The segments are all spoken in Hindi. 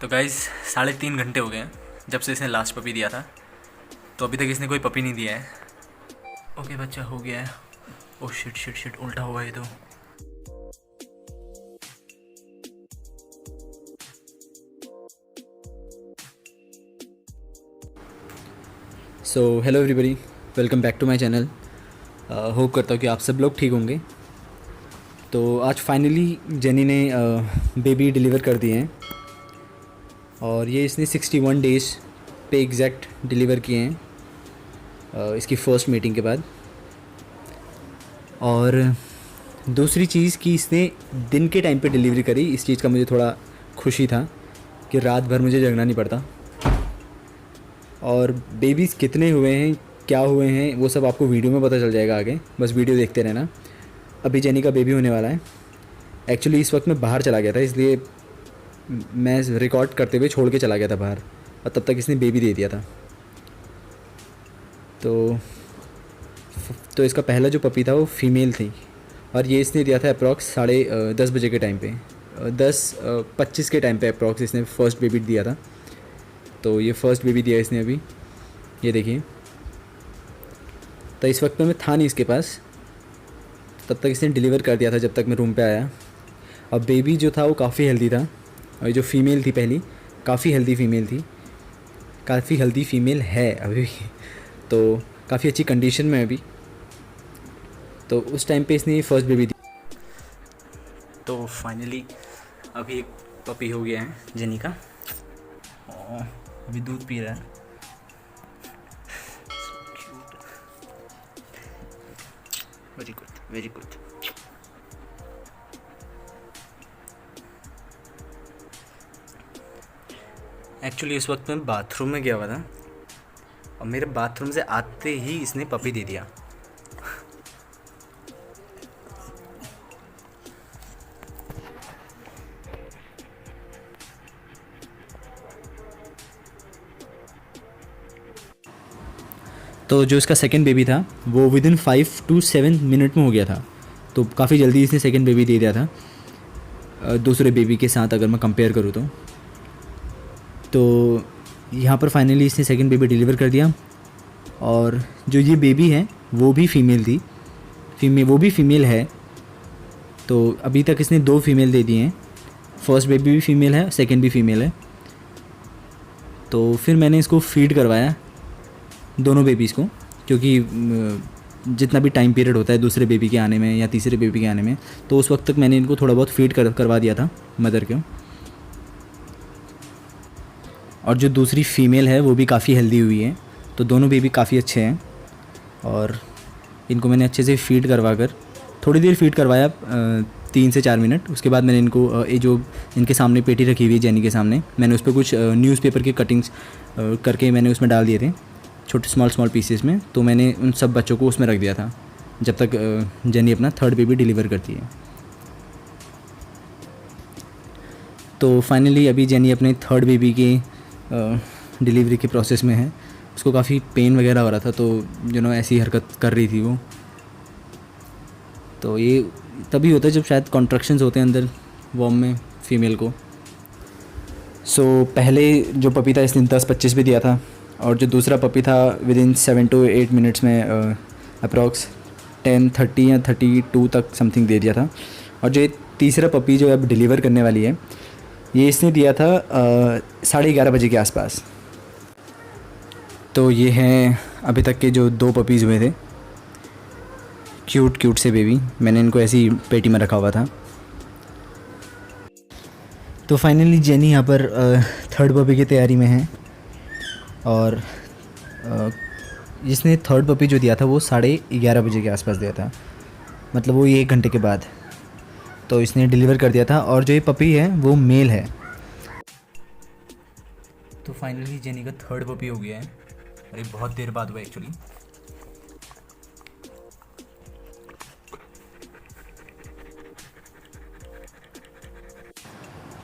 तो गाइज़ 3.5 घंटे हो गए हैं जब से इसने लास्ट पपी दिया था, तो अभी तक इसने कोई पपी नहीं दिया है। ओके बच्चा हो गया है। ओह शिट शिट शिट, उल्टा हुआ ये तो। So hello everybody, welcome back to my channel. Hope करता हूँ कि आप सब लोग ठीक होंगे। तो आज फाइनली जेनी ने बेबी डिलीवर कर दिए हैं और ये इसने 61 डेज़ पे एग्जैक्ट डिलीवर किए हैं इसकी फ़र्स्ट मीटिंग के बाद। और दूसरी चीज़ कि इसने दिन के टाइम पे डिलीवरी करी, इस चीज़ का मुझे थोड़ा खुशी था कि रात भर मुझे जगना नहीं पड़ता। और बेबीज़ कितने हुए हैं, क्या हुए हैं, वो सब आपको वीडियो में पता चल जाएगा आगे, बस वीडियो देखते रहना। अभी जेनी का बेबी होने वाला है। एक्चुअली इस वक्त मैं बाहर चला गया था, इसलिए मैं रिकॉर्ड करते हुए छोड़ के चला गया था बाहर, और तब तक इसने बेबी दे दिया था। तो इसका पहला जो पपी था वो फीमेल थी, और ये इसने दिया था अप्रॉक्स 10:30 बजे के टाइम पे, 10:25 के टाइम पे अप्रॉक्स इसने फ़र्स्ट बेबी दिया था। तो ये फ़र्स्ट बेबी दिया इसने अभी, ये देखिए। तो इस वक्त में मैं था नहीं इसके पास, तब तक इसने डिलीवर कर दिया था जब तक मैं रूम पे आया। अब बेबी जो था वो काफ़ी हेल्दी था, और जो फ़ीमेल थी पहली, काफ़ी हेल्दी फ़ीमेल थी, काफ़ी हेल्दी फ़ीमेल है अभी भी। तो काफ़ी अच्छी कंडीशन में है अभी। तो उस टाइम पे इसने फ़र्स्ट बेबी दी। तो फाइनली अभी एक पपी हो गया है जेनी का। अभी दूध पी रहा है। Very good very good. Actually इस वक्त मैं बाथरूम में गया हुआ था, और मेरे बाथरूम से आते ही इसने पपी दे दिया। तो जो इसका सेकंड बेबी था वो विदिन 5 to 7 मिनट में हो गया था। तो काफ़ी जल्दी इसने सेकंड बेबी दे दिया था दूसरे बेबी के साथ, अगर मैं कंपेयर करूँ तो यहाँ पर फाइनली इसने सेकंड बेबी डिलीवर कर दिया। और जो ये बेबी है वो भी फ़ीमेल थी, वो भी फ़ीमेल है। तो अभी तक इसने 2 फीमेल दे दिए हैं। फर्स्ट बेबी भी फ़ीमेल है, सेकंड भी फ़ीमेल है। तो फिर मैंने इसको फीड करवाया दोनों बेबीज़ को, क्योंकि जितना भी टाइम पीरियड होता है दूसरे बेबी के आने में या तीसरे बेबी के आने में, तो उस वक्त तक मैंने इनको थोड़ा बहुत फीड करवा दिया था मदर को। और जो दूसरी फ़ीमेल है वो भी काफ़ी हेल्दी हुई है। तो दोनों बेबी काफ़ी अच्छे हैं, और इनको मैंने अच्छे से फीड करवा कर थोड़ी देर फीड करवाया, 3 से 4 मिनट। उसके बाद मैंने इनको ये जो इनके सामने पेटी रखी हुई है जेनी के सामने, मैंने उस पर कुछ न्यूज़पेपर के कटिंग्स करके मैंने उसमें डाल दिए थे, छोटे स्मॉल पीसेस में। तो मैंने उन सब बच्चों को उसमें रख दिया था जब तक जेनी अपना थर्ड बेबी डिलीवर करती है। तो फाइनली अभी जेनी अपने थर्ड बेबी के डिलीवरी के प्रोसेस में है। उसको काफ़ी पेन वगैरह हो रहा था, तो ऐसी हरकत कर रही थी वो। तो ये तभी होता है जब शायद कॉन्ट्रैक्शंस होते हैं अंदर वॉम में फ़ीमेल को। पहले जो पपी था इसने 10:25 भी दिया था, और जो दूसरा पपी था विदिन 7 to 8 मिनट्स में अप्रॉक्स 10:30 या 32 तक समथिंग दे दिया था। और जो तीसरा पपी जो अब डिलीवर करने वाली है, ये इसने दिया था 11:30 बजे के आसपास। तो ये हैं अभी तक के जो 2 पपीज़ हुए थे, क्यूट से बेबी। मैंने इनको ऐसी पेटी में रखा हुआ था। तो फाइनली जेनी यहाँ पर थर्ड पपी की तैयारी में है, और जिसने थर्ड पपी जो दिया था वो 11:30 बजे के आसपास दिया था, मतलब वो 1 घंटे के बाद तो इसने डिलीवर कर दिया था। और जो ये पपी है वो मेल है। तो फाइनली जेनी का थर्ड पपी हो गया है, अरे बहुत देर बाद हुआ एक्चुअली।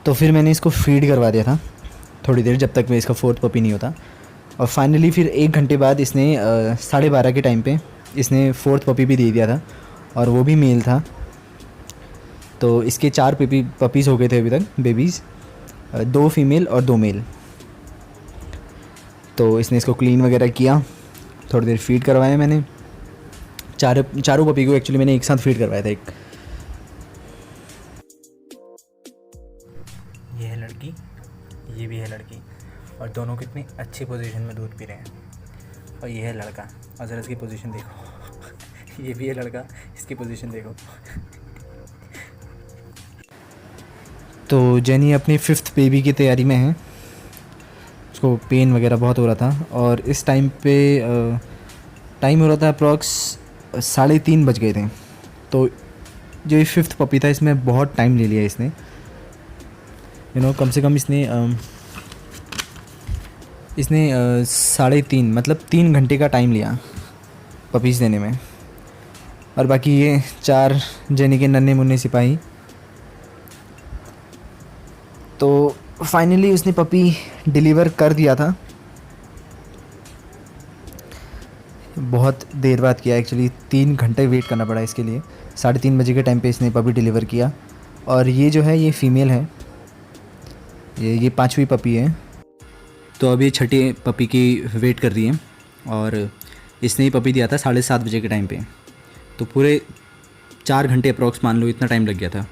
तो फिर मैंने इसको फीड करवा दिया था थोड़ी देर, जब तक मैं इसका फोर्थ पपी नहीं होता। और फाइनली फिर 1 घंटे बाद इसने 12:30 के टाइम पे इसने फोर्थ पपी भी दे दिया था, और वो भी मेल था। तो इसके 4 पपीज़ हो गए थे अभी तक बेबीज़। 2 फीमेल और 2 मेल। तो इसने इसको क्लीन वगैरह किया, थोड़ी देर फीड करवाया मैंने। चारों पपी को एक्चुअली मैंने एक साथ फीड करवाया था। ये है लड़की, ये भी है लड़की, और दोनों कितनी अच्छी पोजीशन में दूध पी रहे हैं। और ये है लड़का, और ज़रा इसकी पोजीशन देखो। ये भी है लड़का, इसकी पोजीशन देखो। तो जेनी अपनी 5th बेबी की तैयारी में है। उसको पेन वगैरह बहुत हो रहा था, और इस टाइम पे टाइम हो रहा था अप्रॉक्स 3:30 बज गए थे। तो जो ये 5th पपी था, इसमें बहुत टाइम ले लिया इसने। कम से कम इसने 3:30 मतलब 3 घंटे का टाइम लिया पपीज़ देने में। और बाकी ये 4 जेनी के नन्हे मुन्ने सिपाही। तो फाइनली उसने पपी डिलीवर कर दिया था। बहुत देर बाद किया एक्चुअली, 3 घंटे वेट करना पड़ा इसके लिए। 3:30 बजे के टाइम पे इसने पपी डिलीवर किया। और ये जो है ये फ़ीमेल है, ये 5वीं पपी है। तो अभी 6ठी पपी की वेट कर रही है, और इसने ही पपी दिया था 7:30 बजे के टाइम पे। तो पूरे 4 घंटे अप्रॉक्स मान लो, इतना टाइम लग गया था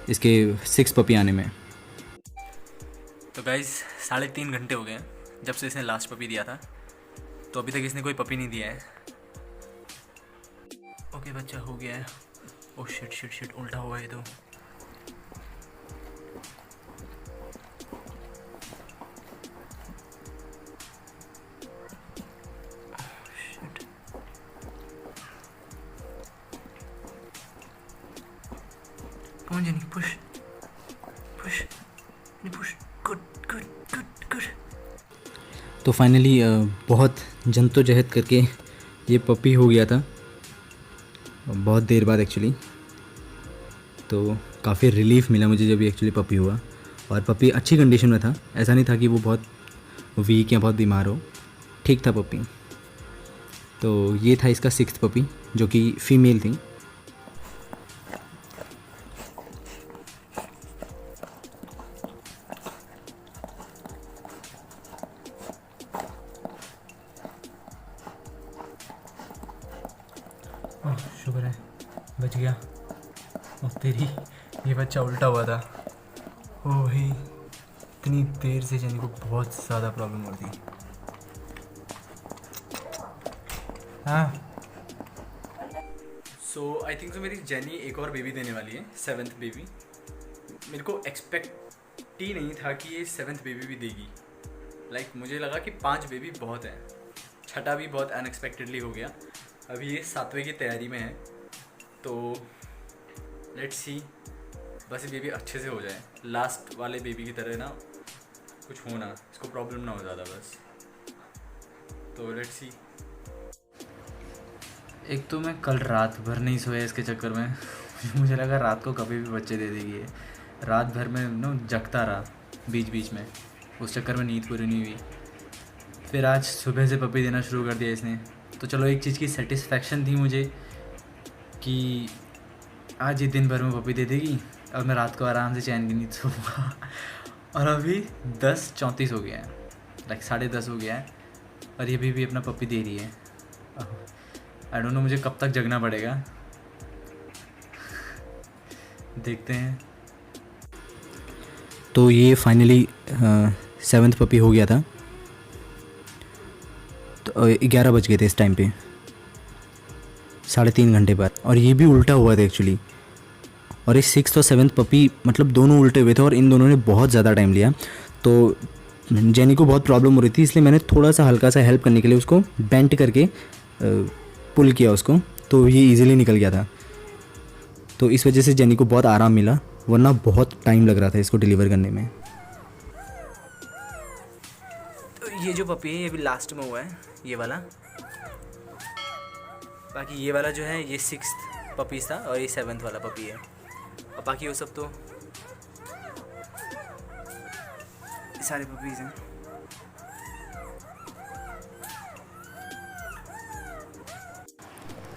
इसके 6 पपी आने में। तो गाइज़ 3.5 घंटे हो गए हैं जब से इसने लास्ट पपी दिया था, तो अभी तक इसने कोई पपी नहीं दिया है। ओके बच्चा हो गया है। ओह शिट शिट शिट, उल्टा हुआ है तो। Come on, Jenny, push, push, push. Good, good, good, good. तो फाइनली बहुत जद्दोजहद करके ये पपी हो गया था, बहुत देर बाद एक्चुअली। तो काफ़ी रिलीफ मिला मुझे जब ये एक्चुअली पपी हुआ। और पपी अच्छी कंडीशन में था, ऐसा नहीं था कि वो बहुत वीक या बहुत बीमार हो, ठीक था पपी। तो ये था इसका 6th पपी, जो कि फ़ीमेल थी। ओह शुक्र है बच गया। ओह तेरी, ये बच्चा उल्टा हुआ था। ओह भाई, इतनी देर से जेनी को बहुत ज़्यादा प्रॉब्लम होती। हाँ सो आई थिंक तो मेरी जेनी एक और बेबी देने वाली है, 7th बेबी। मेरे को एक्सपेक्ट ही नहीं था कि ये 7th बेबी भी देगी। मुझे लगा कि 5 बेबी बहुत हैं, 6ठा भी बहुत अनएक्सपेक्टेडली हो गया। अभी ये 7वें की तैयारी में है, तो लेट्स सी, बस ये बेबी अच्छे से हो जाए, लास्ट वाले बेबी की तरह ना कुछ हो ना, इसको प्रॉब्लम ना हो ज़्यादा बस। तो लेट्स सी। एक तो मैं कल रात भर नहीं सोया इसके चक्कर में। मुझे लगा रात को कभी भी बच्चे दे देगी ये। रात भर में जगता रहा बीच बीच में, उस चक्कर में नींद पूरी नहीं हुई। फिर आज सुबह से पपी देना शुरू कर दिया इसने। तो चलो एक चीज़ की सेटिस्फेक्शन थी मुझे कि आज ये दिन भर में पपी दे देगी, और मैं रात को आराम से चैन की नींद सोऊंगा। और अभी 10:34 हो गया है, 10:30 हो गया है, और ये भी अपना पपी दे रही है। आई डोंट नो मुझे कब तक जगना पड़ेगा, देखते हैं। तो ये फाइनली 7th पपी हो गया था। तो 11 बज गए थे इस टाइम पे, 3.5 घंटे बाद। और ये भी उल्टा हुआ था एक्चुअली। और इस 6th और 7th पपी मतलब दोनों उल्टे हुए थे, और इन दोनों ने बहुत ज़्यादा टाइम लिया। तो जेनी को बहुत प्रॉब्लम हो रही थी, इसलिए मैंने थोड़ा सा हल्का सा हेल्प करने के लिए उसको बेंट करके पुल किया उसको, तो ये इजीली निकल गया था। तो इस वजह से जेनी को बहुत आराम मिला, वरना बहुत टाइम लग रहा था इसको डिलीवर करने में। तो ये जो पपी है ये भी लास्ट में हुआ है, ये वाला। बाकी ये वाला जो है ये 6th पपीज़ था, और ये 7th वाला पपी है। और बाकी वो सब तो ये सारे पपीज़ हैं।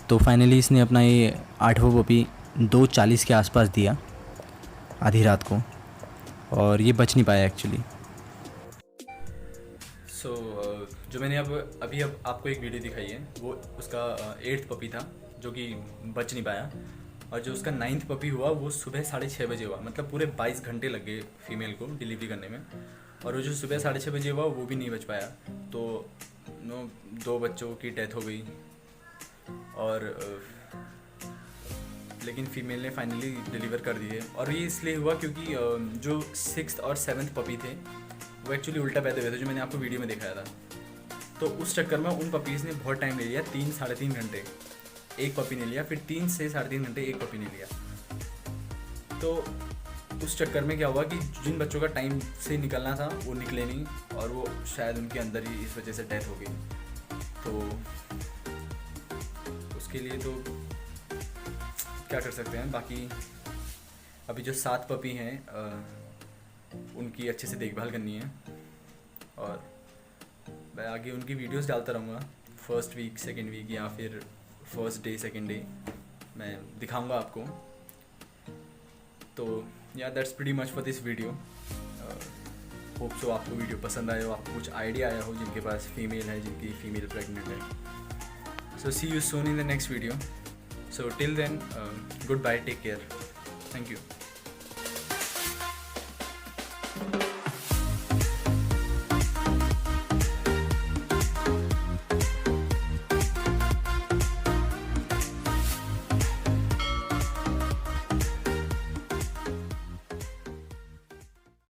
तो फाइनली इसने अपना ये 8वां पपी 2:40 के आसपास दिया, आधी रात को। और ये बच नहीं पाया एक्चुअली। सो जो मैंने अभी आपको एक वीडियो दिखाई है वो उसका 8th पपी था जो कि बच नहीं पाया, और जो उसका 9th पपी हुआ वो सुबह 6:30 बजे हुआ, मतलब पूरे 22 घंटे लग गए फीमेल को डिलीवरी करने में, और वो जो सुबह 6:30 बजे हुआ वो भी नहीं बच पाया। तो 2 बच्चों की डेथ हो गई, और लेकिन फीमेल ने फाइनली डिलीवर कर दी है। और ये इसलिए हुआ क्योंकि जो 6th और 7th पपी थे वो एक्चुअली उल्टा पैदा हुए थे, जो मैंने आपको वीडियो में दिखाया था। तो उस चक्कर में उन पपीज़ ने बहुत टाइम ले लिया, 3-3.5 घंटे एक पपी ने लिया, फिर 3 से 3.5 घंटे एक पपी ने लिया। तो उस चक्कर में क्या हुआ कि जिन बच्चों का टाइम से निकलना था वो निकले नहीं, और वो शायद उनके अंदर ही इस वजह से डेथ हो गई। तो उसके लिए तो क्या कर सकते हैं। बाकी अभी जो 7 पपी हैं उनकी अच्छे से देखभाल करनी है, और मैं आगे उनकी वीडियोस डालता रहूँगा, फर्स्ट वीक, सेकेंड वीक, या फिर फर्स्ट डे, सेकेंड डे मैं दिखाऊंगा आपको। तो या that's pretty much for this video. Hope so आपको वीडियो पसंद आया हो, आपको कुछ आइडिया आया हो जिनके पास फीमेल है, जिनकी फीमेल प्रेग्नेंट है। So see you soon in the next video. So till then, good bye, take care, thank you.